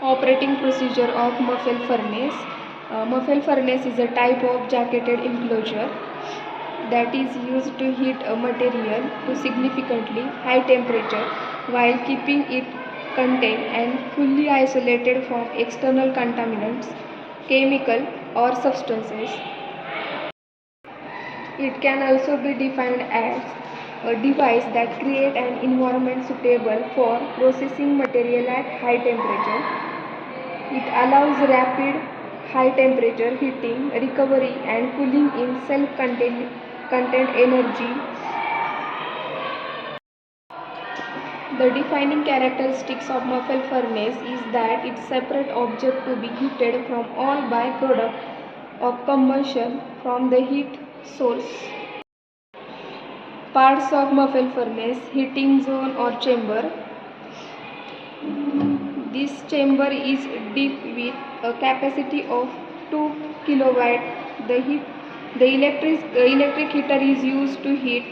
Operating procedure of muffle furnace. Muffle furnace is a type of jacketed enclosure that is used to heat a material to significantly high temperature while keeping it contained and fully isolated from external contaminants, chemical or substances. It can also be defined as a device that creates an environment suitable for processing material at high temperature. It allows rapid high temperature heating, recovery and cooling in self-contained energy. The defining characteristics of muffle furnace is that its separate object to be heated from all byproduct of combustion from the heat source. Parts of muffle furnace: heating zone or chamber. This chamber is deep with a capacity of 2 kilowatt. The electric heater is used to heat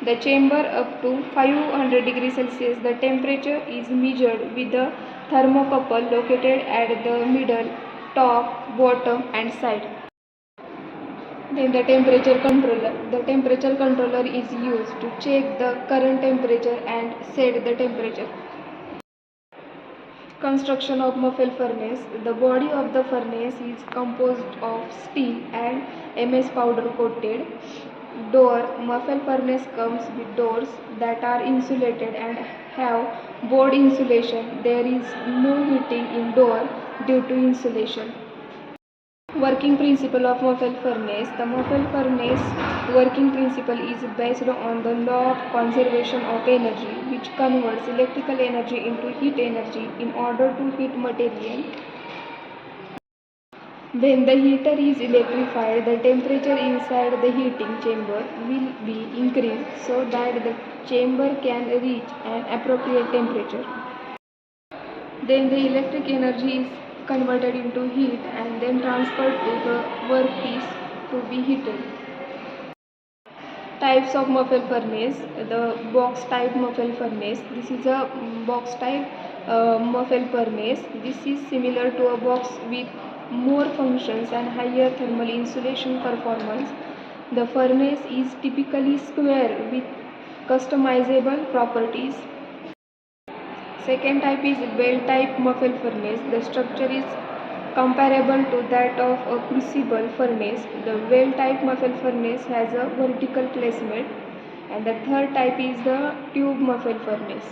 the chamber up to 500 degrees Celsius. The temperature is measured with a thermocouple located at the middle, top, bottom and side. Then the temperature controller. The temperature controller is used to check the current temperature and set the temperature. Construction of muffle furnace. The body of the furnace is composed of steel and MS powder coated. Door. Muffle furnace comes with doors that are insulated and have board insulation. There is no heating in door due to insulation. Working principle of muffle furnace. The muffle furnace working principle is based on the law of conservation of energy, which converts electrical energy into heat energy in order to heat material. When the heater is electrified, the temperature inside the heating chamber will be increased so that the chamber can reach an appropriate temperature. Then the electric energy is converted into heat and then transferred to the workpiece to be heated. Types of muffle furnace. The box type muffle furnace. This is a box type muffle furnace. This is similar to a box with more functions and higher thermal insulation performance. The furnace is typically square with customizable properties. Second type is bell type muffle furnace. The structure is comparable to that of a crucible furnace. The well type muffle furnace has a vertical placement, and the third type is the tube muffle furnace.